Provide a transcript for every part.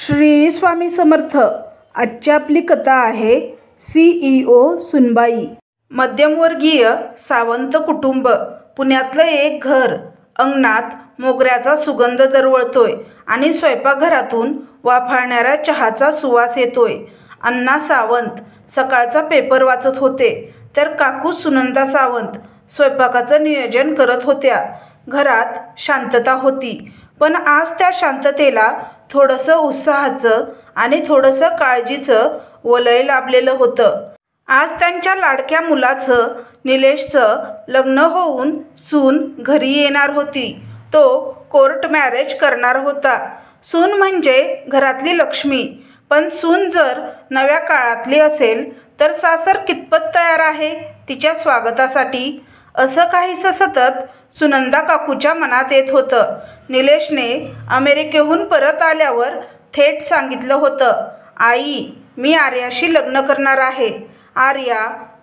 श्री स्वामी समर्थ। आजची आपली कथा आहे CEO सुनबाई। मध्यमवर्गीय सावंत कुटुंब। पुण्यातलं एक घर। अंगणात मोगऱ्याचा सुगंध दरवळतोय आणि स्वयंपाकघरातून वाफाळणाऱ्या चहाचा सुवास येतोय। अण्णा सावंत सकाळचा पेपर वाचत होते तर काकू सुनंदा सावंत स्वयंपाकाचं नियोजन करत होत्या। घरात शांतता होती, पण आज त्या शांततेला थोडंसं उत्साहाचं आणि थोडंसं काळजीचं वलय लाभलेलं होतं। आज त्यांच्या लाडक्या मुलाचं, निलेशचं लग्न होऊन सून घरी येणार होती। तो कोर्ट मॅरेज करणार होता। सून म्हणजे घरातली लक्ष्मी, पण सून जर नव्या काळातली असेल तर सासर कितपत तयार आहे तिच्या स्वागतासाठी, असं काहीसं सतत सुनंदा काकूच्या मनात येत होतं। निलेशने अमेरिकेहून परत आल्यावर थेट सांगितलं होतं, आई, मी आर्याशी लग्न करणार आहे। आर्या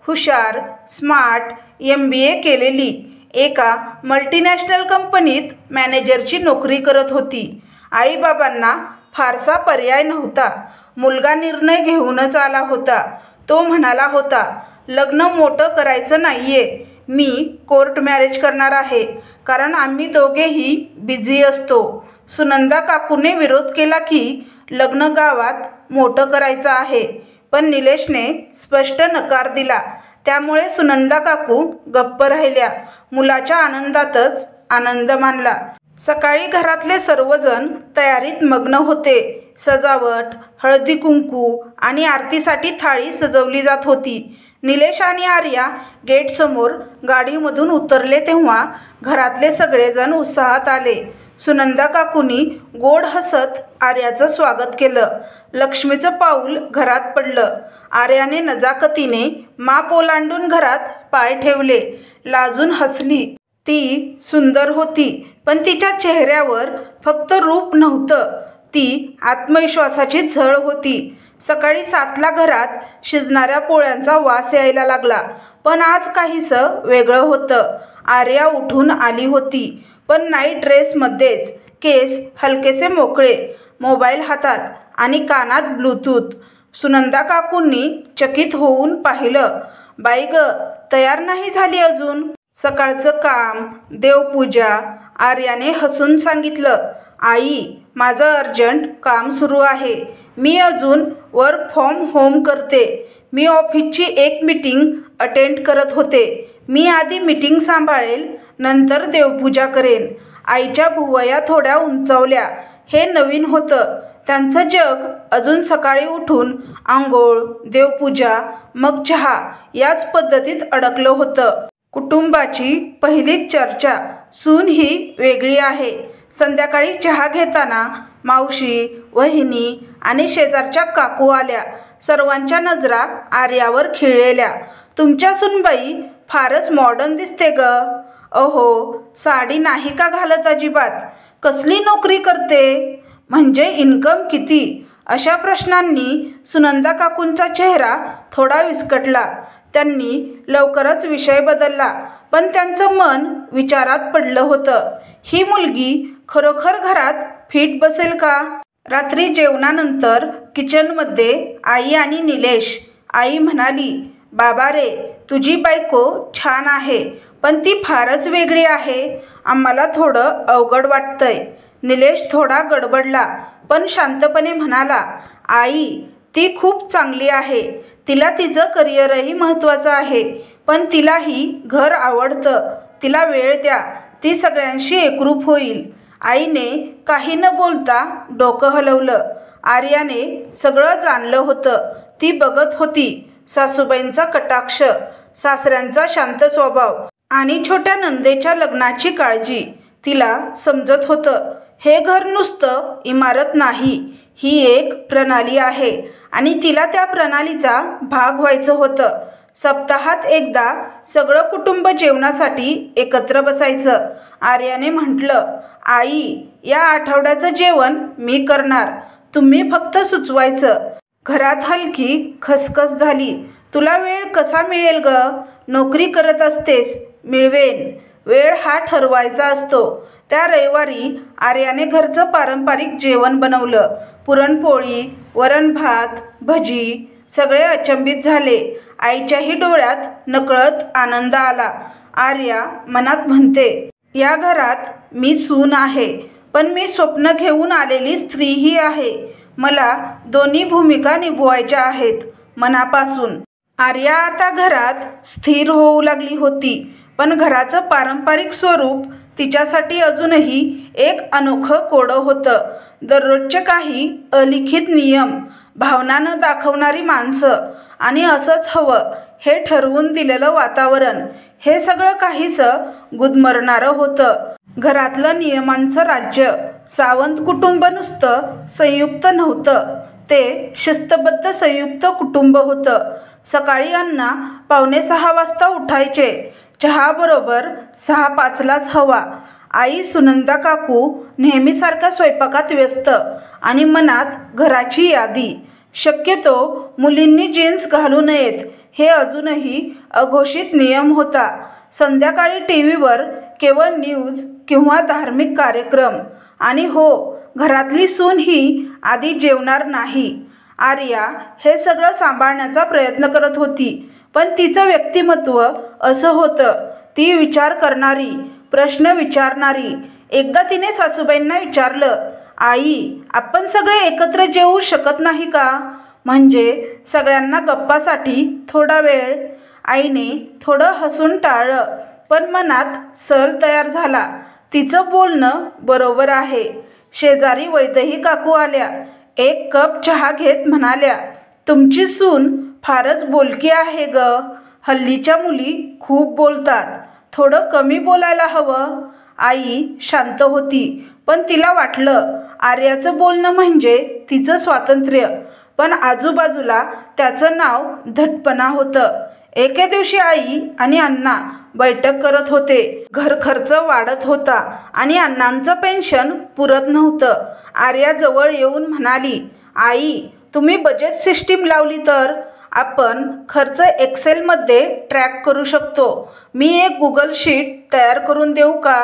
हुशार, स्मार्ट, MBA केलेली, एका मल्टीनॅशनल कंपनीत मॅनेजरची नोकरी करत होती। आईबाबांना फारसा पर्याय नव्हता। मुलगा निर्णय घेऊनच आला होता। तो म्हणाला होता, लग्न मोठं करायचं नाहीये, मी कोर्ट मॅरेज करणार आहे, कारण आम्ही दोघेही बिझी असतो। सुनंदा काकूने विरोध केला की लग्न गावात मोठं करायचं आहे, पण निलेशने स्पष्ट नकार दिला। त्यामुळे सुनंदा काकू गप्प राहिल्या। मुलाच्या आनंदातच आनंद मानला। सकाळी घरातले सर्वजण तयारीत मग्न होते। सजावट, हळदी कुंकू आणि आरतीसाठी थाळी सजवली जात होती। निलेश आणि आर्या गेटसमोर गाडीमधून उतरले तेव्हा घरातले सगळेजण उत्साहात आले। सुनंदा काकूंनी गोड हसत आर्याचं स्वागत केलं। लक्ष्मीचं पाऊल घरात पडलं। आर्याने नजाकतीने माप ओलांडून घरात पाय ठेवले। लाजून हसली। ती सुंदर होती, पण तिच्या चेहऱ्यावर फक्त रूप नव्हतं, ती आत्मविश्वासाची झळ होती। सकाळी 7ला घरात शिजणाऱ्या पोळ्यांचा वास यायला लागला, पण आज काहीसं वेगळं होतं। आर्या उठून आली होती, पण नाईट ड्रेसमध्येच, केस हलकेसे मोकळे, मोबाईल हातात आणि कानात ब्लूटूथ। सुनंदा काकूंनी चकित होऊन पाहिलं, बाई ग, तयार नाही झाली अजून? सकाळचं काम, देवपूजा। आर्याने हसून सांगितलं, आई, माझं अर्जंट काम सुरू आहे, मी अजून वर्क फ्रॉम होम करते। मी ऑफिसची एक मीटिंग अटेंड करत होते। मी आधी मीटिंग सांभाळेल, नंतर देवपूजा करेन। आईच्या भुवया थोड्या उंचावल्या। हे नवीन होतं। त्यांचं जग अजून सकाळी उठून आंघोळ, देवपूजा, मग चहा याच पद्धतीत अडकलं होतं। कुटुंबाची पहिलीच चर्चा, सून ही वेगळी आहे। संध्याकाळी चहा घेताना मावशी, वहिनी आणि शेजारच्या काकू आल्या। सर्वांच्या नजरा आर्यावर खिळलेल्या। तुमच्या सुनबाई फारच मॉडर्न दिसते ग। अहो, साडी नाही का घालत अजिबात? कसली नोकरी करते? म्हणजे इन्कम किती? अशा प्रश्नांनी सुनंदा काकूंचा चेहरा थोडा विस्कटला। त्यांनी लवकरच विषय बदलला, पण त्यांचं मन विचारात पडलं होतं, ही मुलगी खरोखर घरात फिट बसेल का? रात्री जेवणानंतर किचनमध्ये आई आणि निलेश। आई म्हणाली, बाबा रे, तुझी बायको छान आहे, पण ती फारच वेगळी आहे। आम्हाला थोडं अवघड वाटतंय। निलेश थोडा गडबडला, पण शांतपणे म्हणाला, आई, ती खूप चांगली आहे। तिला तिचं करिअरही महत्त्वाचं आहे, पण तिलाही घर आवडतं। तिला वेळ द्या, ती सगळ्यांशी एकरूप होईल। आईने काही न बोलता डोकं हलवलं। आर्याने सगळं जाणलं होतं। ती बघत होती सासूबाईंचा कटाक्ष, सासऱ्यांचा शांत स्वभाव आणि छोट्या नंदेच्या लग्नाची काळजी। तिला समजत होतं, हे घर नुसतं इमारत नाही, ही एक प्रणाली आहे आणि तिला त्या प्रणालीचा भाग व्हायचं होतं। सप्ताहात एकदा सगळं कुटुंब जेवणासाठी एकत्र बसायचं। आर्याने म्हटलं, आई, या आठवड्याचं जेवण मी करणार, तुम्ही फक्त सुचवायचं। घरात हलकी खसखस झाली। तुला वेळ कसा मिळेल ग? नोकरी करत असतेस, मिळवेन। वेळ हा ठरवायचा असतो। त्या रविवारी आर्याने घरचं पारंपरिक जेवण बनवलं। पुरणपोळी, वरण भात, भजी सगळे अचंबित झाले. आईच्याही डोळ्यात नकळत आनंद आला. आर्या मनात म्हणते, या घरात मी सून आहे, पण मी स्वप्न घेऊन आलेली स्त्रीही आहे. मला दोन्ही भूमिका निभवायच्या आहेत मनापासून. आर्या आता घरात स्थिर होऊ लागली होती, पण घराचं पारंपरिक स्वरूप तिच्यासाठी अजूनही एक अनोखं कोडं होतं. दररोजचे काही अलिखित नियम, भावना न दाखवणारी माणसं आणि असंच हवं हे ठरवून दिलेलं वातावरण, हे सगळं काहीसं गुदमरणारं होतं. घरातलं नियमांचं राज्य. सावंत कुटुंब नुसतं संयुक्त नव्हतं, ते शिस्तबद्ध संयुक्त कुटुंब होतं. सकाळी अण्णा 5:45 वाजता उठायचे. चहा बरोबर 6:05लाच हवा. आई सुनंदा काकू नेहमीसारख्या स्वयंपाकात व्यस्त आणि मनात घराची यादी. शक्यतो मुलींनी जीन्स घालू नयेत हे अजूनही अघोषित नियम होता. संध्याकाळी टीव्हीवर केवळ न्यूज किंवा धार्मिक कार्यक्रम. आणि हो, घरातली सून ही आधी जेवणार नाही. आर्या हे सगळं सांभाळण्याचा प्रयत्न करत होती, पण तिचं व्यक्तिमत्व असं होतं. ती विचार करणारी, प्रश्न विचारणारी. एकदा तिने सासूबाईंना विचारलं, आई, आपण सगळे एकत्र जेवू शकत नाही का? म्हणजे सगळ्यांना गप्पासाठी थोडा वेळ. आईने थोडं हसून टाळलं, पण मनात सल तयार झाला. तिचं बोलणं बरोबर आहे. शेजारी वैदेही काकू आल्या. एक कप चहा घेत म्हणाल्या, तुमची सून फारच बोलकी आहे ग. हल्लीच्या मुली खूप बोलतात, थोडं कमी बोलायला हवं. आई शांत होती, पण तिला वाटलं आर्याचं बोलणं म्हणजे तिचं स्वातंत्र्य, पण आजूबाजूला त्याचं नाव धटपणा होतं. एके दिवशी आई आणि अण्णा बैठक करत होते. घर खर्च वाढत होता आणि अण्णांचं पेन्शन पुरत नव्हतं. आर्या जवळ येऊन म्हणाली, आई, तुम्ही बजेट सिस्टीम लावली तर आपण खर्च एक्सेलमध्ये ट्रॅक करू शकतो. मी एक गुगल शीट तयार करून देऊ का?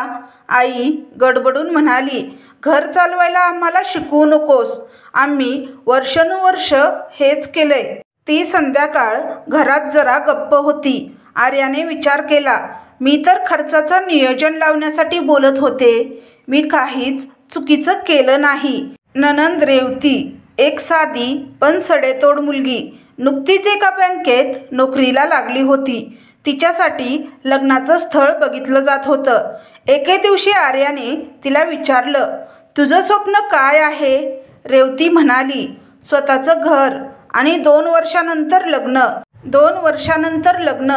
आई गडबडून म्हणाली, घर चालवायला आम्हाला शिकवू नकोस. आम्ही वर्षानुवर्ष हेच केलंय. ती संध्याकाळ घरात जरा गप्प होती. आर्याने विचार केला, मी तर खर्चाचं नियोजन लावण्यासाठी बोलत होते. मी काहीच चुकीचं केलं नाही. नणंद रेवती एक साधी पण सडेतोड मुलगी. नुकतीच एका बँकेत नोकरीला लागली होती. तिच्यासाठी लग्नाचं स्थळ बघितलं जात होतं. एके दिवशी आर्याने तिला विचारलं, तुझं स्वप्न काय आहे? रेवती म्हणाली, स्वतःचं घर आणि 2 वर्षानंतर लग्न. 2 वर्षानंतर लग्न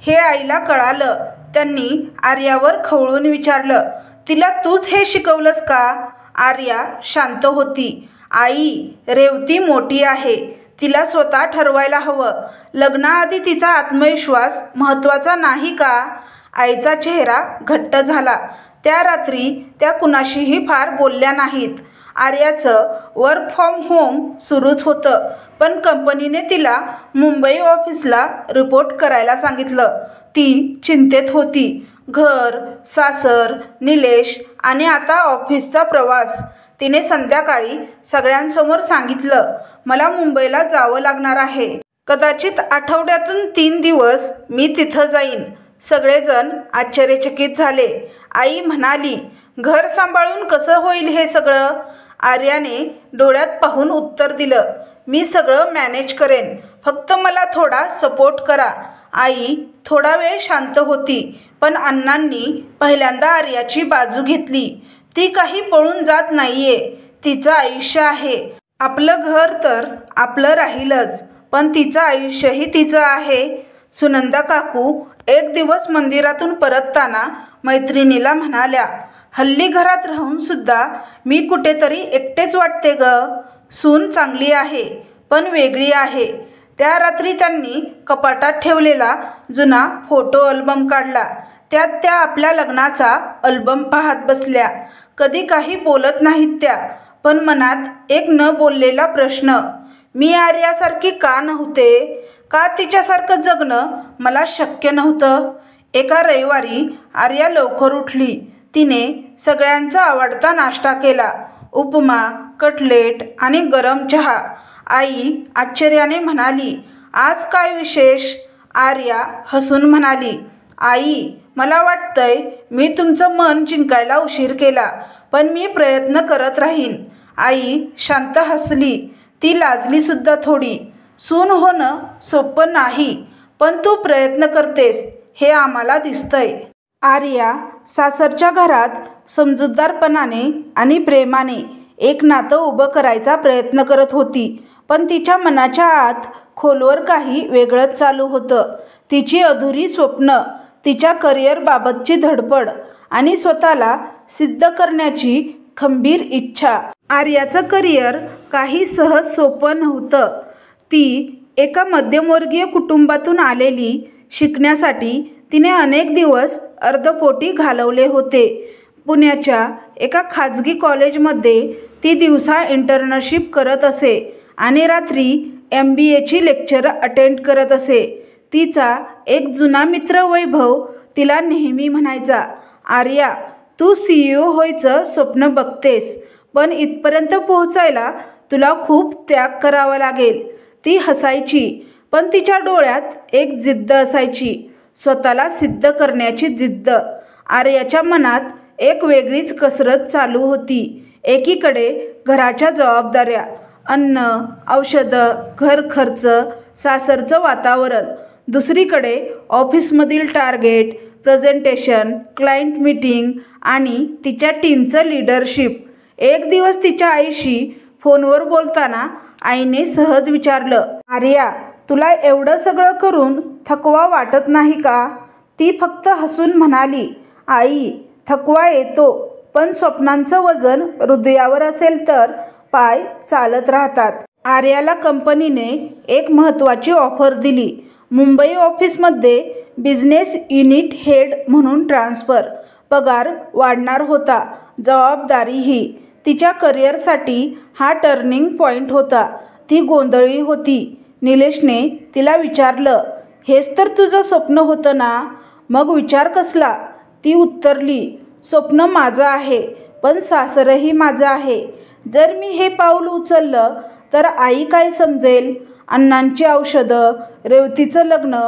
हे आईला कळालं. त्यांनी आर्यावर खवळून विचारलं, तिला तूच हे शिकवलंस का? आर्या शांत होती. आई, रेवती मोठी आहे, तिला स्वतः ठरवायला हवं. लग्नाआधी तिचा आत्मविश्वास महत्त्वाचा नाही का? आईचा चेहरा घट्ट झाला. त्या रात्री त्या कुणाशीही फार बोलल्या नाहीत. आर्याचं वर्क फ्रॉम होम सुरूच होतं, पण कंपनीने तिला मुंबई ऑफिसला रिपोर्ट करायला सांगितलं. ती चिंतेत होती. घर, सासर, निलेश आणि आता ऑफिसचा प्रवास. तिने संध्याकाळी सगळ्यांसमोर सांगितलं, मला मुंबईला जावं लागणार आहे. कदाचित आठवड्यातून 3 दिवस मी तिथं जाईन. सगळेजण आश्चर्यचकित झाले. आई म्हणाली, घर सांभाळून कसं होईल हे सगळं? आर्याने डोळ्यात पाहून उत्तर दिलं, मी सगळं मॅनेज करेन, फक्त मला थोडा सपोर्ट करा. आई थोडा वेळ शांत होती, पण अण्णांनी पहिल्यांदा आर्याची बाजू घेतली. ती काही पळून जात नाहीये, तिचं आयुष्य आहे. आपलं घर तर आपलं राहीलच, पण तिचं आयुष्यही तिचं आहे. सुनंदा काकू एक दिवस मंदिरातून परतताना मैत्रिणीला म्हणाल्या, हल्ली घरात राहून सुद्धा मी कुठेतरी एकटेच वाटते ग. सून चांगली आहे, पण वेगळी आहे. त्या रात्री त्यांनी कपाटात ठेवलेला जुना फोटो अल्बम काढला. त्यात त्या आपल्या लग्नाचा अल्बम पाहत बसल्या. कधी काही बोलत नाहीत त्या, पण मनात एक न बोललेला प्रश्न, मी आर्यासारखी का नव्हते? का तिच्यासारखं जगणं मला शक्य नव्हतं? एका रविवारी आर्या लवकर उठली. तिने सगळ्यांचा आवडता नाश्ता केला. उपमा, कटलेट आणि गरम चहा. आई आश्चर्याने म्हणाली, आज काय विशेष? आर्या हसून म्हणाली, आई, मला वाटतंय मी तुमचं मन जिंकायला उशीर केला, पण मी प्रयत्न करत राहीन. आई शांत हसली. ती लाजली सुद्धा थोडी. सून होणं सोपं नाही, पण तू प्रयत्न करतेस हे आम्हाला दिसतंय. आर्या सासरच्या घरात समजूतदारपणाने आणि प्रेमाने एक नातं उभं करायचा प्रयत्न करत होती, पण तिच्या मनाच्या आत खोलवर काही वेगळंच चालू होतं. तिची अधुरी स्वप्न, तिच्या करिअरबाबतची धडपड आणि स्वतःला सिद्ध करण्याची खंबीर इच्छा. आर्याचं करिअर काही सहज सोपं नव्हतं. ती एका मध्यमवर्गीय कुटुंबातून आलेली. शिकण्यासाठी तिने अनेक दिवस अर्धपोटी घालवले होते. पुण्याच्या एका खाजगी कॉलेजमध्ये ती दिवसा इंटर्नशिप करत असे आणि रात्री MBAची लेक्चर अटेंड करत असे. तिचा एक जुना मित्र वैभव तिला नेहमी म्हणायचा, आर्या, तू CEO व्हायचं स्वप्न बघतेस, पण इथपर्यंत पोहोचायला तुला खूप त्याग करावा लागेल. ती हसायची, पण तिच्या डोळ्यात एक जिद्द असायची, स्वतःला सिद्ध करण्याची जिद्द. आर्याच्या मनात एक वेगळीच कसरत चालू होती. एकीकडे घराच्या जबाबदाऱ्या, अन्न, औषधं, घर खर्च, सासरचं वातावरण. दुसरीकडे ऑफिसमधील टार्गेट, प्रेझेंटेशन, क्लायंट मीटिंग आणि तिच्या टीमचं लीडरशिप. एक दिवस तिच्या आईशी फोनवर बोलताना आईने सहज विचारलं, आर्या, तुला एवढं सगळं करून थकवा वाटत नाही का? ती फक्त हसून म्हणाली, आई, थकवा येतो, पण स्वप्नांचं वजन हृदयावर असेल तर पाय चालत राहतात. आर्याला कंपनीने एक महत्त्वाची ऑफर दिली. मुंबई ऑफिसमध्ये बिझनेस युनिट हेड म्हणून ट्रान्सफर. पगार वाढणार होता, जबाबदारीही. तिच्या करिअरसाठी हा टर्निंग पॉईंट होता. ती गोंधळी होती. निलेशने तिला विचारलं, हेच तर तुझं स्वप्न होतं ना, मग विचार कसला? ती उत्तरली, स्वप्न माझं आहे, पण सासरही माझं आहे. जर मी हे पाऊल उचललं तर आई काय समजेल? अण्णांची औषधं, रेवतीचं लग्न,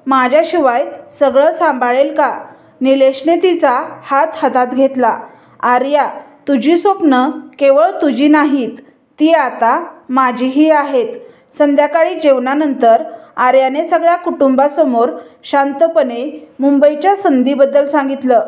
माझ्याशिवाय सगळं सांभाळेल का? निलेशने तिचा हात हातात घेतला. आर्या, तुझी स्वप्न केवळ तुझी नाहीत, ती आता माझीही आहेत. संध्याकाळी जेवणानंतर आर्याने सगळ्या कुटुंबासमोर शांतपणे मुंबईच्या संधीबद्दल सांगितलं.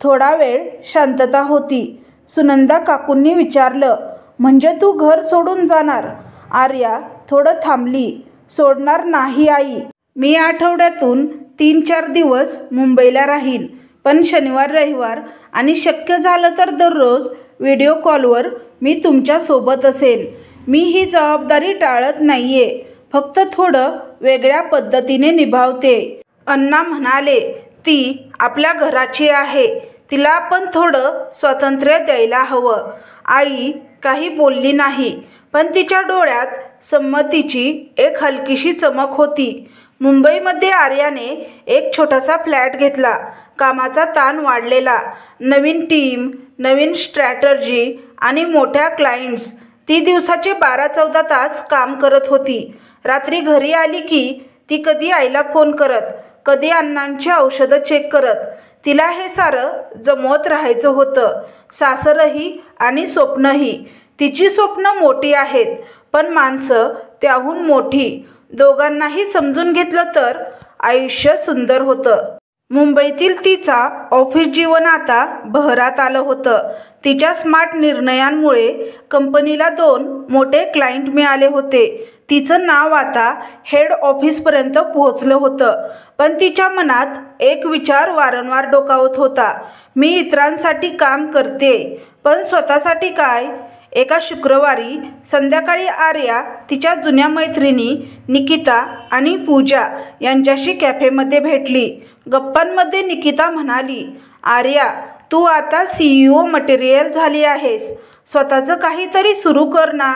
थोडा वेळ शांतता होती. सुनंदा काकूंनी विचारलं, म्हणजे तू घर सोडून जाणार? आर्या थोडं थांबली. सोडणार नाही आई. मी आठवड्यातून 3-4 दिवस मुंबईला राहीन, पण शनिवार, रविवार आणि शक्य झालं तर दररोज व्हिडिओ कॉलवर मी तुमच्या सोबत असेल. मी ही जबाबदारी टाळत नाहीये, फक्त थोडं वेगळ्या पद्धतीने निभावते. अण्णा म्हणाले, ती आपल्या घराची आहे, तिला आपण थोडं स्वातंत्र्य द्यायला हवं. आई काही बोलली नाही, पण तिच्या डोळ्यात संमतीची एक हलकीशी चमक होती. मुंबईमध्ये आर्याने एक छोटासा फ्लॅट घेतला. कामाचा ताण वाढलेला. नवीन टीम, नवीन स्ट्रॅटर्जी आणि मोठ्या क्लायंट्स. ती दिवसाचे 12-14 तास काम करत होती. रात्री घरी आली की ती कधी आईला फोन करत, कधी अण्णांची औषधं चेक करत. तिला हे सारं जमवत राहायचं होतं, सासरही आणि स्वप्नही. तिची स्वप्न मोठी आहेत, पण माणसं त्याहून मोठी. दोघांनाही समजून घेतलं तर आयुष्य सुंदर होतं. मुंबईतील तिचा ऑफिस जीवन आता बहरात आलं होतं. तिच्या स्मार्ट निर्णयांमुळे कंपनीला 2 मोठे क्लायंट मिळाले होते. तिचं नाव आता हेड ऑफिसपर्यंत पोहोचलं होतं. पण तिच्या मनात एक विचार वारंवार डोकावत होता, मी इतरांसाठी काम करते, पण स्वतःसाठी काय? एका शुक्रवारी संध्याकाळी आर्या तिच्या जुन्या मैत्रिणी निकिता आणि पूजा यांच्याशी कॅफेमध्ये भेटली. गप्पांमध्ये निकिता म्हणाली, आर्या, तू आता CEO मटेरियल झाली आहेस, स्वतःचं काहीतरी सुरू कर ना.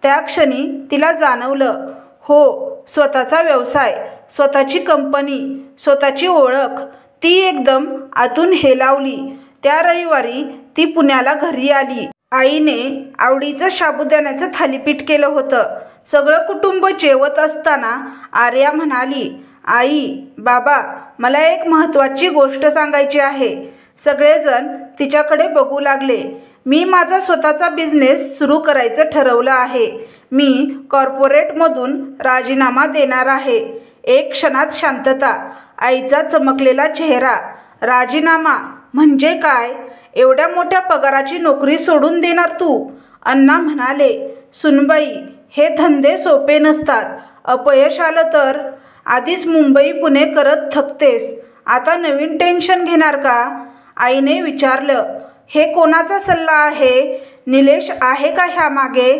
त्या क्षणी तिला जाणवलं, हो, स्वतःचा व्यवसाय, स्वतःची कंपनी, स्वतःची ओळख. ती एकदम आतून हेलावली. त्या रविवारी ती पुण्याला घरी आली. आईने आवडीचं साबुदाण्याचं थालीपीठ केलं होतं. सगळं कुटुंब जेवत असताना आर्या म्हणाली, आई, बाबा, मला एक महत्त्वाची गोष्ट सांगायची आहे. सगळेजण तिच्याकडे बघू लागले. मी माझा स्वतःचा बिझनेस सुरू करायचं ठरवलं आहे. मी कॉर्पोरेटमधून राजीनामा देणार आहे. एक क्षणात शांतता. आईचा चमकलेला चेहरा. राजीनामा म्हणजे काय? एवढ्या मोठ्या पगाराची नोकरी सोडून देणार तू? अण्णा म्हणाले, सुनबाई, हे धंदे सोपे नसतात. अपयश आलं तर? आधीच मुंबई पुणे करत थकतेस, आता नवीन टेन्शन घेणार का? आईने विचारलं. हे कोणाचा सल्ला आहे? निलेश आहे का ह्यामागे?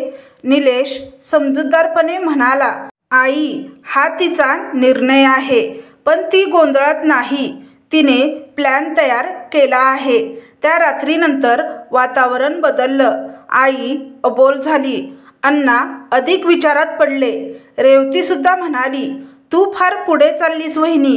निलेश समजूतदारपणे म्हणाला, आई, हा तिचा निर्णय आहे. पण ती गोंधळात नाही. तिने प्लॅन तयार केला आहे. त्या रात्रीनंतर वातावरण बदललं. आई अबोल झाली. अण्णा अधिक विचारात पडले. रेवतीसुद्धा म्हणाली, तू फार पुढे चाललीस वहिनी.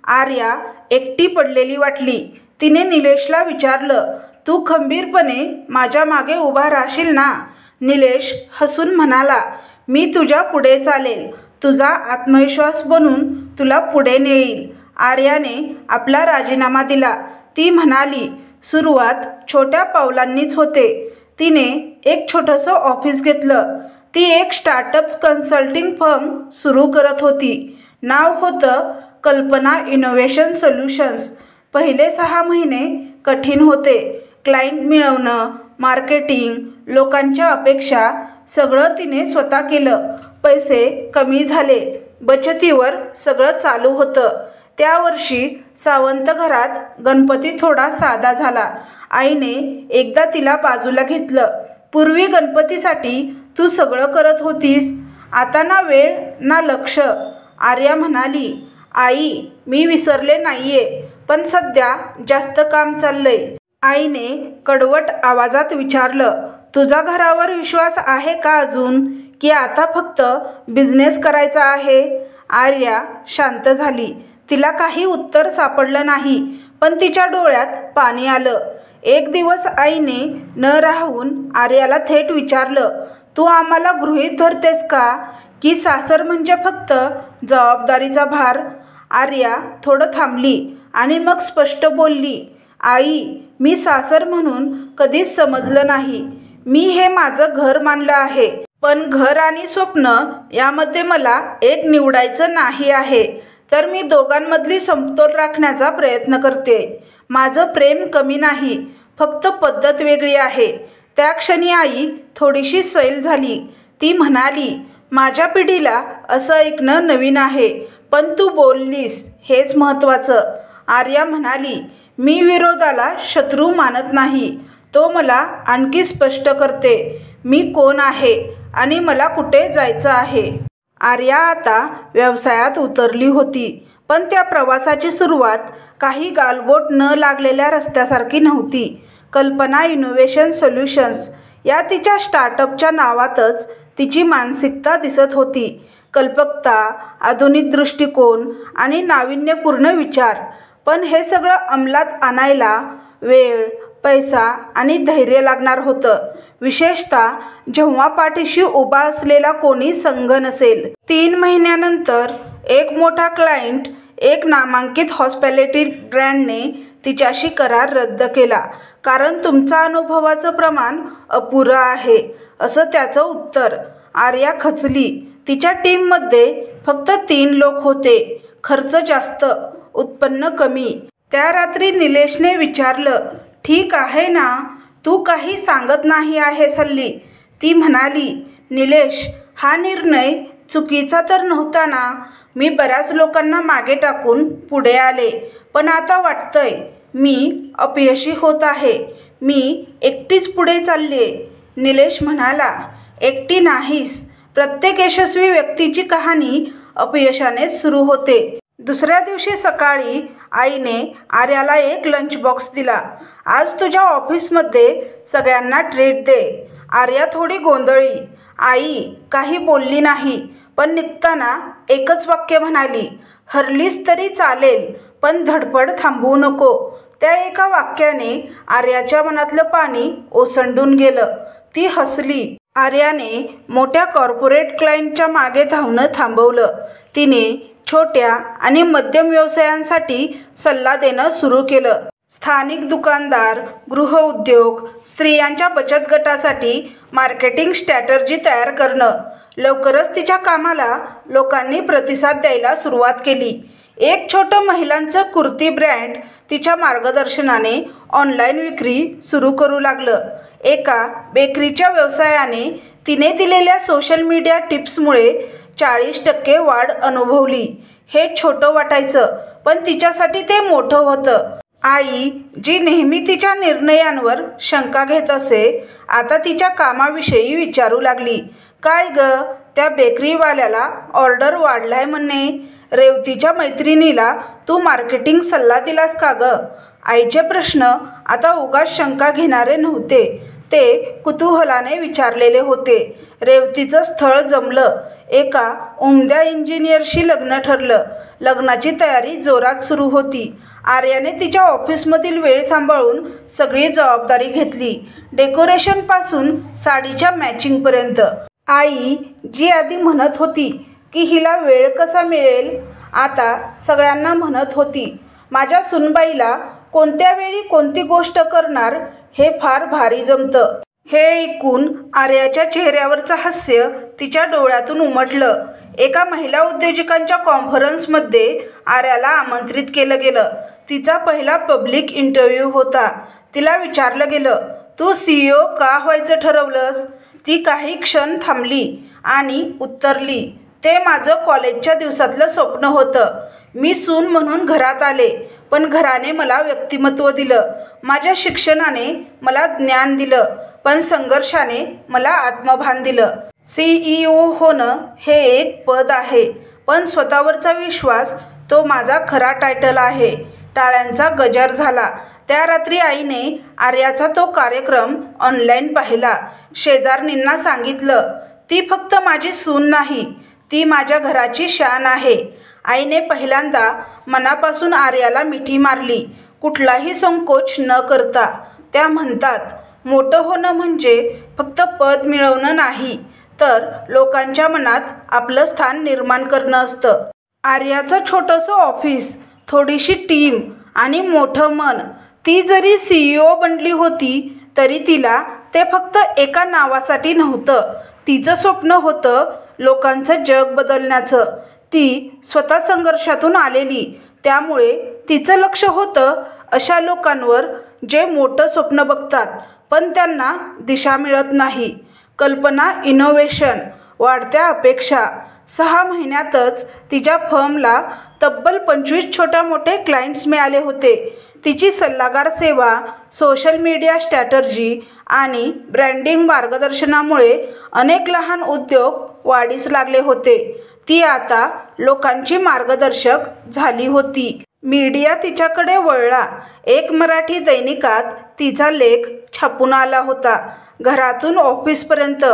आर्या एकटी पडलेली वाटली. तिने निलेशला विचारलं, तू खंबीरपणे माझ्या मागे उभा राहशील ना? निलेश हसून म्हणाला, मी तुझ्या पुढे चालेल. तुझा आत्मविश्वास बनून तुला पुढे नेईल. आर्याने आपला राजीनामा दिला. ती म्हणाली, सुरुवात छोट्या पावलांनीच होते. तिने एक छोटंसं ऑफिस घेतलं. ती एक स्टार्टअप कन्सल्टिंग फर्म सुरू करत होती. नाव होतं कल्पना इनोव्हेशन सोल्युशन्स. पहिले 6 महिने कठीण होते. क्लायंट मिळवणं, मार्केटिंग, लोकांच्या अपेक्षा, सगळं तिने स्वतः केलं. पैसे कमी झाले. बचतीवर सगळं चालू होतं. त्या वर्षी सावंत घरात गणपती थोडा साधा झाला. आईने एकदा तिला बाजूला घेतलं. पूर्वी गणपतीसाठी तू सगळं करत होतीस, आता ना वेळ ना लक्ष. आर्या म्हणाली, आई, मी विसरले नाहीये, पण सध्या जास्त काम चाललंय. आईने कडवट आवाजात विचारलं, तुझा घरावर विश्वास आहे का अजून, की आता फक्त बिझनेस करायचा आहे? आर्या शांत झाली. तिला काही उत्तर सापडलं नाही, पण तिच्या डोळ्यात पाणी आलं. एक दिवस आईने न राहून आर्याला थेट विचारलं, तू आम्हाला गृहीत धरतेस का, की सासर म्हणजे फक्त जबाबदारीचा भार? आर्या थोडं थांबली आणि मग स्पष्ट बोलली, आई, मी सासर म्हणून कधीच समजलं नाही. मी हे माझं घर मानलं आहे. पण घर आणि स्वप्न यामध्ये मला एक निवडायचं नाही आहे. तर मी दोघांमधली समतोल राखण्याचा प्रयत्न करते. माझं प्रेम कमी नाही, फक्त पद्धत वेगळी आहे. त्या क्षणी आई थोडीशी सैल झाली. ती म्हणाली, माझ्या पिढीला असं ऐकणं नवीन आहे, पण तू बोललीस हेच महत्त्वाचं. आर्या म्हणाली, मी विरोधाला शत्रू मानत नाही. तो मला आणखी स्पष्ट करते मी कोण आहे आणि मला कुठे जायचं आहे. आर्या आता व्यवसायात उतरली होती, पण त्या प्रवासाची सुरुवात काही गालबोट न लागलेल्या रस्त्यासारखी नव्हती. कल्पना इनोव्हेशन सोल्युशन्स या तिच्या स्टार्टअपच्या नावातच तिची मानसिकता दिसत होती. कल्पकता, आधुनिक दृष्टिकोन आणि नाविन्यपूर्ण विचार. पण हे सगळं अंमलात आणायला वेळ, पैसा आणि धैर्य लागणार होतं. विशेषतः जेव्हा पाठीशी उभा असलेला कोणी संघ नसेल. 3 महिन्यानंतर एक मोठा क्लायंट, एक नामांकित हॉस्पिटॅलिटी ब्रँडने तिच्याशी करार रद्द केला. कारण तुमचं अनुभवाचं प्रमाण अपुरं आहे, असं त्याचं उत्तर. आर्या खचली. तिच्या टीममध्ये फक्त 3 लोक होते. खर्च जास्त, उत्पन्न कमी. त्या रात्री निलेशने विचारलं, ठीक आहे ना, तू काही सांगत नाही आहेस हल्ली? ती म्हणाली, निलेश, हा निर्णय चुकीचा तर नव्हता ना. मी बऱ्याच लोकांना मागे टाकून पुढे आले, पण आता वाटतंय मी अपयशी होत आहे. मी एकटीच पुढे चालले. निलेश म्हणाला, एकटी नाहीस. प्रत्येक यशस्वी व्यक्तीची कहाणी अपयशानेच सुरू होते. दुसऱ्या दिवशी सकाळी आईने आर्याला एक लंच बॉक्स दिला. आज तुझ्या ऑफिसमध्ये सगळ्यांना ट्रीट दे. आर्या थोडी गोंधळी. आई काही बोलली नाही, पण निघताना एकच वाक्य म्हणाली, हरलीस तरी चालेल, पण धडपड थांबवू नको. त्या एका वाक्याने आर्याच्या मनातलं पाणी ओसंडून गेलं. ती हसली. आर्याने मोठ्या कॉर्पोरेट क्लायंटच्या मागे धावणं थांबवलं. तिने छोट्या आणि मध्यम व्यवसायांसाठी सल्ला देणं सुरू केलं. स्थानिक दुकानदार, गृहउद्योग, स्त्रियांच्या बचत गटासाठी मार्केटिंग स्ट्रॅटर्जी तयार करणं. लवकरच तिच्या कामाला लोकांनी प्रतिसाद द्यायला सुरुवात केली. एक छोटं महिलांचं कुर्ती ब्रँड तिच्या मार्गदर्शनाने ऑनलाईन विक्री सुरू करू लागलं. एका बेकरीच्या व्यवसायाने तिने दिलेल्या सोशल मीडिया टिप्समुळे 40% वाढ अनुभवली. हे छोटं वाटायचं, पण तिच्यासाठी ते मोठं होतं. आई, जी नेहमी तिच्या निर्णयांवर शंका घेत असे, आता तिच्या कामाविषयी विचारू लागली. काय ग, त्या बेकरीवाल्याला ऑर्डर वाढलाय म्हणणे. रेवतीच्या मैत्रिणीला तू मार्केटिंग सल्ला दिलास का ग? आईचे प्रश्न आता उगाच शंका घेणारे नव्हते. ते कुतूहलाने विचारलेले होते. रेवतीचं स्थळ जमलं. एका उमद्या इंजिनियरशी लग्न ठरलं. लग्नाची तयारी जोरात सुरू होती. आर्याने तिच्या ऑफिसमधील वेळ सांभाळून सगळी जबाबदारी घेतली, डेकोरेशनपासून साडीच्या मॅचिंगपर्यंत. आई, जी आधी म्हणत होती की हिला वेळ कसा मिळेल, आता सगळ्यांना म्हणत होती माझ्या सुनबाईला कोणत्या वेळी कोणती गोष्ट करणार हे फार भारी जमतं. हे ऐकून आर्याच्या चेहऱ्यावरचं हास्य तिच्या डोळ्यातून उमटलं. एका महिला उद्योजकांच्या कॉन्फरन्समध्ये आर्याला आमंत्रित केलं गेलं. तिचा पहिला पब्लिक इंटरव्ह्यू होता. तिला विचारलं गेलं, तू CEO का व्हायचं ठरवलंस? ती काही क्षण थांबली आणि उत्तरली, ते माझं कॉलेजच्या दिवसातलं स्वप्न होतं. मी सून म्हणून घरात आले, पण घराने मला व्यक्तिमत्व दिलं. माझ्या शिक्षणाने मला ज्ञान दिलं, पण संघर्षाने मला आत्मभान दिलं. CEO होणं हे एक पद आहे, पण स्वतःवरचा विश्वास तो माझा खरा टायटल आहे. टाळ्यांचा गजर झाला. त्या रात्री आईने आर्याचा तो कार्यक्रम ऑनलाईन पाहिला. शेजारणींना सांगितलं, ती फक्त माझी सून नाही, ती माझ्या घराची शान आहे. आईने पहिल्यांदा मनापासून आर्याला मिठी मारली, कुठलाही संकोच न करता. त्या म्हणतात, मोठं होणं म्हणजे फक्त पद मिळवणं नाही, तर लोकांच्या मनात आपलं स्थान निर्माण करणं असतं. आर्याचं छोटंसं ऑफिस, थोडीशी टीम आणि मोठं मन. ती जरी CEO बनली होती तरी तिला ते फक्त एका नावासाठी नव्हतं. तिचं स्वप्न होतं लोकांचं जग बदलण्याचं. ती स्वतः संघर्षातून आलेली, त्यामुळे तिचं लक्ष होतं अशा लोकांवर जे मोठं स्वप्न बघतात पण त्यांना दिशा मिळत नाही. कल्पना, इनोव्हेशन, वाढत्या अपेक्षा. 6 महिन्यातच तिच्या फर्मला तब्बल 25 छोट्या मोठे क्लायंट्स मिळाले होते. तिची सल्लागार सेवा, सोशल मीडिया स्ट्रॅटर्जी आणि ब्रँडिंग मार्गदर्शनामुळे अनेक लहान उद्योग वाढीस लागले होते. ती आता लोकांची मार्गदर्शक झाली होती. मीडिया तिच्याकडे वळला. एक मराठी दैनिकात तिचा लेख छापून आला होता. घरातून ऑफिसपर्यंत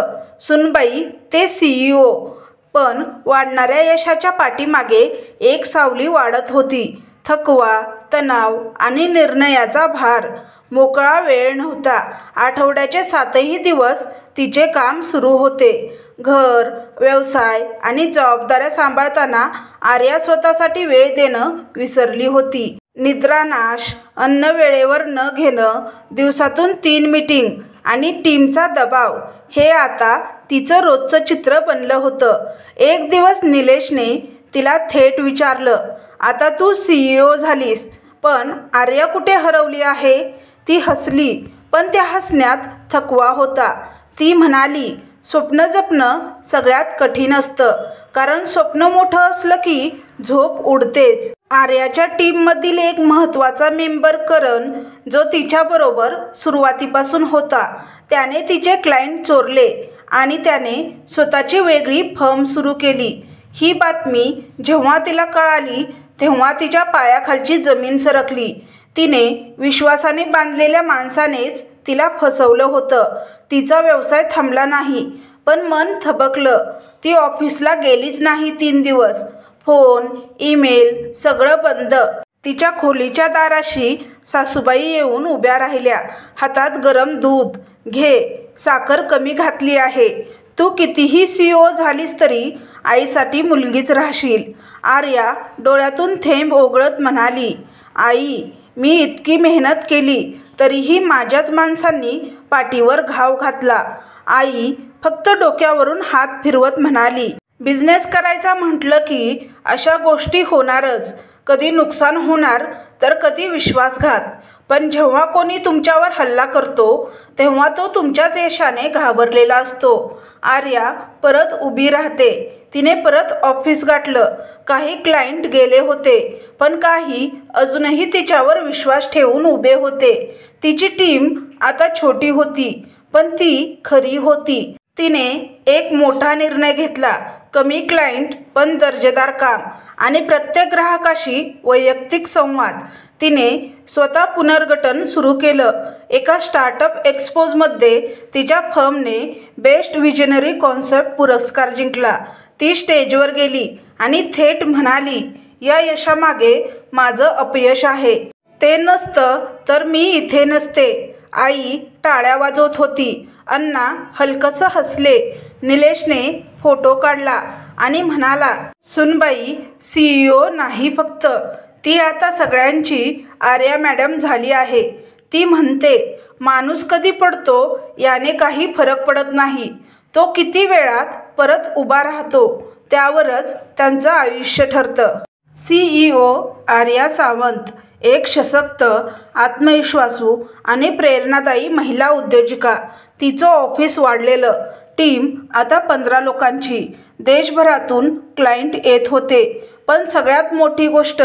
सुनबाई ते CEO. पण वाढणाऱ्या यशाच्या पाठीमागे एक सावली वाढत होती, थकवा, तणाव आणि निर्णयाचा भार. मोकळा वेळ नव्हता. आठवड्याचे 7ही दिवस तिचे काम सुरू होते. घर, व्यवसाय आणि जबाबदाऱ्या सांभाळताना आर्या स्वतःसाठी वेळ देणं विसरली होती. निद्रानाश, अन्न वेळेवर न घेणं, दिवसातून 3 मीटिंग आणि टीमचा दबाव, हे आता तिचं रोजचं चित्र बनलं होतं. एक दिवस निलेशने तिला थेट विचारलं, आता तू CEO झालीस, पण आर्या कुठे हरवली आहे? ती हसली, पण त्या हसण्यात थकवा होता. ती म्हणाली, स्वप्न जपणं सगळ्यात कठीण असतं, कारण स्वप्न मोठं असलं की झोप उडतेच. आर्याच्या टीममधील एक महत्त्वाचा मेंबर करण, जो तिच्याबरोबर सुरुवातीपासून होता, त्याने तिचे क्लायंट चोरले आणि त्याने स्वतःची वेगळी फर्म सुरू केली. ही बातमी जेव्हा तिला कळाली तेव्हा तिच्या पायाखालची जमीन सरकली. तिने विश्वासाने बांधलेल्या माणसानेच तिला फसवलं होतं. तिचा व्यवसाय थांबला नाही, पण मन थबकलं. ती ऑफिसला गेलीच नाही 3 दिवस. फोन, ईमेल सगळं बंद. तिच्या खोलीच्या दाराशी सासूबाई येऊन उभ्या राहिल्या. हातात गरम दूध. घे, साखर कमी घातली आहे. तू कितीही CEO झालीस तरी आईसाठी मुलगीच राहशील. आर्या डोळ्यातून थेंब ओघळत म्हणाली, आई, मी इतकी मेहनत केली तरीही माझ्याच माणसांनी पाठीवर घाव घातला. आई फक्त डोक्यावरून हात फिरवत म्हणाली, बिझनेस करायचा म्हटलं की अशा गोष्टी होणारच. कधी नुकसान होणार तर कधी विश्वासघात. पण जेव्हा कोणी तुमच्यावर हल्ला करतो तेव्हा तो तुमच्याच यशाने घाबरलेला असतो. आर्या परत उभी राहते. तिने परत ऑफिस गाठलं. काही क्लायंट गेले होते पण काही अजूनही तिच्यावर विश्वास ठेवून उभे होते. तिची टीम आता छोटी होती पण ती खरी होती. तिने एक मोठा निर्णय घेतला. कमी क्लायंट पण दर्जेदार काम आणि प्रत्येक ग्राहकाशी वैयक्तिक संवाद. तिने स्वतः पुनर्गठन सुरू केलं. एका स्टार्टअप एक्सपोजमध्ये तिच्या फर्मने बेस्ट विजनरी कॉन्सेप्ट पुरस्कार जिंकला. ती स्टेजवर गेली आणि थेट म्हणाली, या यशामागे माझं अपयश आहे. ते नसतं तर मी इथे नसते. आई टाळ्या वाजवत होती. अण्णा हलकसं हसले. निलेशने फोटो काढला आणि म्हणाला, सुनबाई CEO नाही फक्त, ती आता सगळ्यांची आर्या मॅडम झाली आहे. ती म्हणते, माणूस कधी पडतो याने काही फरक पडत नाही. तो किती वेळात परत उभा राहतो त्यावरच त्यांचं आयुष्य ठरतं. CEO आर्या सावंत एक सशक्त, आत्मविश्वासू आणि प्रेरणादायी महिला उद्योजिका. तिचं ऑफिस वाढलेलं. टीम आता 15 लोकांची. देशभरातून क्लायंट येत होते. पण सगळ्यात मोठी गोष्ट,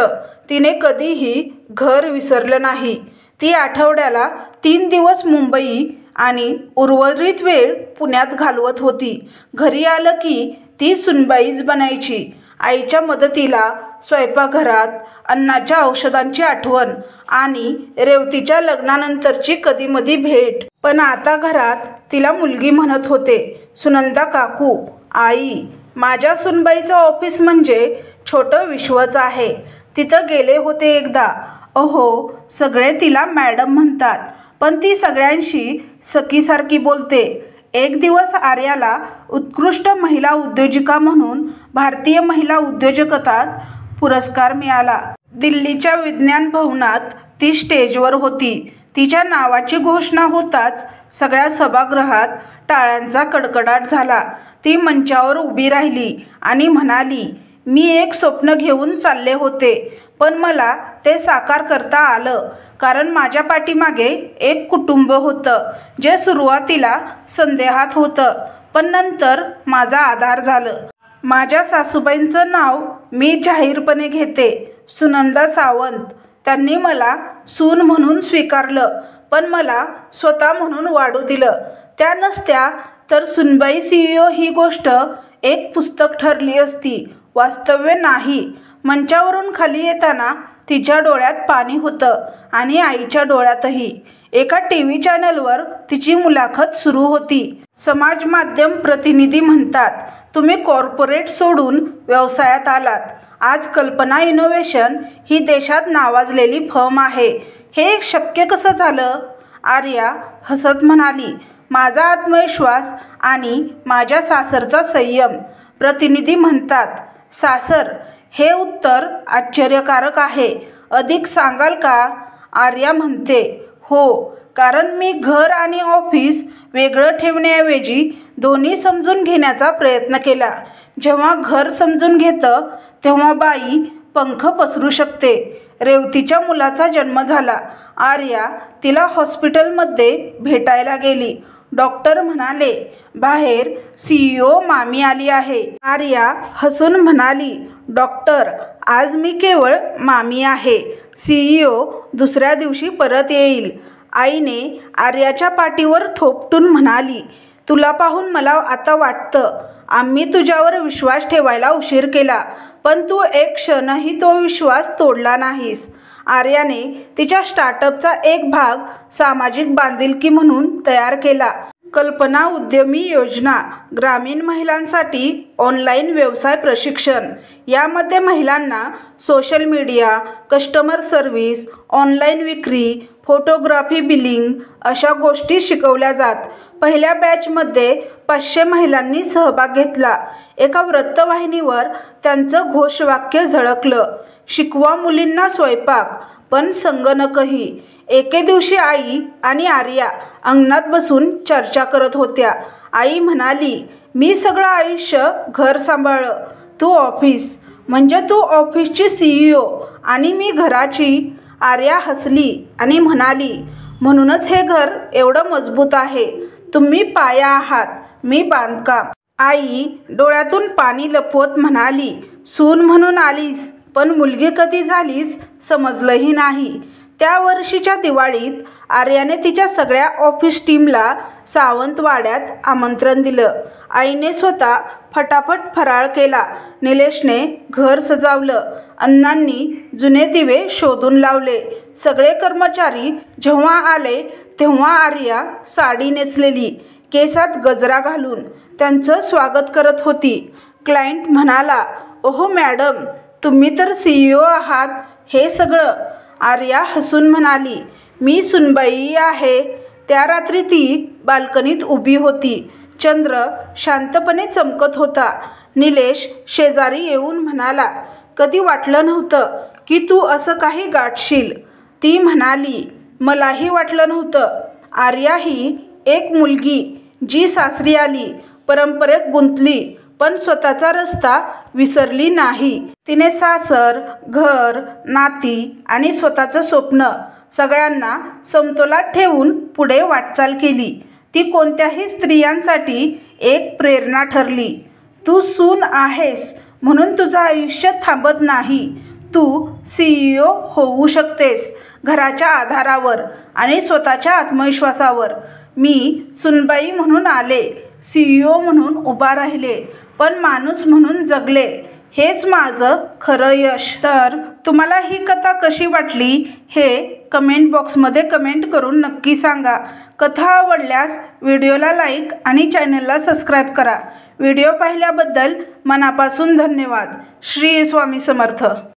तिने कधीही घर विसरलं नाही. ती आठवड्याला 3 दिवस मुंबई आणि उर्वरित वेळ पुण्यात घालवत होती. घरी आलं की ती सुनबाईच बनायची. आईच्या मदतीला स्वयंपाकघरात, अण्णाच्या औषधांची आठवण आणि रेवतीच्या लग्नानंतरची कधीमधी भेट. पण आता घरात तिला मुलगी म्हणत होते. सुनंदा काकू, आई, माझ्या सुनबाईचं ऑफिस म्हणजे छोटं विश्वच आहे. तिथं गेले होते एकदा. अहो, सगळे तिला मॅडम म्हणतात पण ती सगळ्यांशी सखीसारखी बोलते. एक दिवस आर्याला उत्कृष्ट महिला उद्योजिका म्हणून भारतीय महिला उद्योजकतात पुरस्कार मिळाला. दिल्लीच्या विज्ञान भवनात ती स्टेजवर होती. तिच्या नावाची घोषणा होताच सगळ्या सभागृहात टाळ्यांचा कडकडाट झाला. ती मंचावर उभी राहिली आणि म्हणाली, मी एक स्वप्न घेऊन चालले होते पण मला ते साकार करता आलं कारण माझ्या पाठीमागे एक कुटुंब होतं जे सुरुवातीला संदेहात होतं पण नंतर माझा आधार झालं. माझ्या सासूबाईंचं नाव मी जाहीरपणे घेते, सुनंदा सावंत. त्यांनी मला सून म्हणून स्वीकारलं पण मला स्वतः म्हणून वाढू दिलं. त्या नसत्या तर सुनबाई CEO ही गोष्ट एक पुस्तक ठरली असती, वास्तव्य नाही. मंचावरून खाली येताना तिच्या डोळ्यात पाणी होतं आणि आईच्या डोळ्यातही. एका TV चॅनलवर तिची मुलाखत सुरू होती. समाज माध्यम प्रतिनिधी म्हणतात, तुम्ही कॉर्पोरेट सोडून व्यवसायात आलात. आज कल्पना इनोव्हेशन ही देशात नावाजलेली फर्म आहे. हे शक्य कसं झालं? आर्या हसत म्हणाली, माझा आत्मविश्वास आणि माझ्या सासरचा संयम. प्रतिनिधी म्हणतात, सासर? हे उत्तर आश्चर्यकारक आहे. अधिक सांगाल का? आर्या म्हणते, हो, कारण मी घर आणि ऑफिस वेगळं ठेवण्याऐवजी दोन्ही समजून घेण्याचा प्रयत्न केला. जेव्हा घर समजून घेतं तेव्हा बाई पंख पसरू शकते. रेवतीच्या मुलाचा जन्म झाला. आर्या तिला हॉस्पिटलमध्ये भेटायला गेली. डॉक्टर म्हणाले, बाहेर CEO मामी आली आहे. आर्या हसून म्हणाली, डॉक्टर, आज मी केवळ मामी आहे. CEO दुसऱ्या दिवशी परत येईल. आईने आर्याच्या पाठीवर थोपटून म्हणाली, तुला पाहून मला आता वाटतं आम्ही तुझ्यावर विश्वास ठेवायला उशीर केला पण तू एक क्षणही तो विश्वास तोडला नाहीस. आर्याने तिच्या स्टार्टअपचा एक भाग सामाजिक बांधिलकी म्हणून तयार केला. कल्पना उद्यमी योजना, ग्रामीण महिलांसाठी ऑनलाईन व्यवसाय प्रशिक्षण. यामध्ये महिलांना social media, customer service, online विक्री, फोटोग्राफी, बिलिंग अशा गोष्टी शिकवल्या जात. पहिल्या बॅचमध्ये 500 महिलांनी सहभाग घेतला. एका वृत्तवाहिनीवर त्यांचं घोषवाक्य झळकलं, शिकवा मुलींना स्वयंपाक पण संगणकही. एके दिवशी आई आणि आर्या अंगणात बसून चर्चा करत होत्या. आई म्हणाली, मी सगळं आयुष्य घर सांभाळलं, तू ऑफिस, म्हणजे तू ऑफिसची CEO आणि मी घराची. आर्या हसली आणि म्हणाली, म्हणूनच हे घर एवढं मजबूत आहे. तुम्ही पाया आहात, मी बांधकाम. आई डोळ्यातून पाणी लपवत म्हणाली, सून म्हणून आलीस, पण मुलगी कधी झालीस समजलंही नाही. त्या वर्षीच्या दिवाळीत आर्याने तिच्या सगळ्या ऑफिस टीमला सावंतवाड्यात आमंत्रण दिलं. आईने स्वतः फटाफट फराळ केला. निलेशने घर सजावलं. अण्णांनी जुने दिवे शोधून लावले. सगळे कर्मचारी जेव्हा आले तेव्हा आर्या साडी नेसलेली, केसात गजरा घालून त्यांचं स्वागत करत होती. क्लायंट म्हणाला, ओहो मॅडम, तुम्ही तर CEO आहात. हे सगळं? आर्या हसून म्हणाली, मी सुनबाई आहे. त्या रात्री ती बाल्कनीत उभी होती. चंद्र शांतपणे चमकत होता. निलेश शेजारी येऊन म्हणाला, कधी वाटलं नव्हतं की तू असं काही गाठशील. ती म्हणाली, मलाही वाटलं नव्हतं. आर्या ही एक मुलगी जी सासरी आली, परंपरेत गुंतली, पण स्वतःचा रस्ता विसरली नाही. तिने सासर, घर, नाती आणि स्वतःचं स्वप्न सगळ्यांना समतोलात ठेवून पुढे वाटचाल केली. ती कोणत्याही स्त्रियांसाठी एक प्रेरणा ठरली. तू सून आहेस म्हणून तुझं आयुष्य थांबत नाही. तू CEO होऊ शकतेस, घराच्या आधारावर आणि स्वतःच्या आत्मविश्वासावर. मी सुनबाई म्हणून आले, CEO म्हणून उभा राहिले, पण माणूस म्हणून जगले. हेच माझं खरं यश. तर तुम्हाला ही कथा कशी वाटली हे कमेंट बॉक्समध्ये कमेंट करून नक्की सांगा. कथा आवडल्यास व्हिडिओला लाईक आणि चॅनलला सबस्क्राईब करा. व्हिडिओ पाहिल्याबद्दल मनापासून धन्यवाद. श्री स्वामी समर्थ.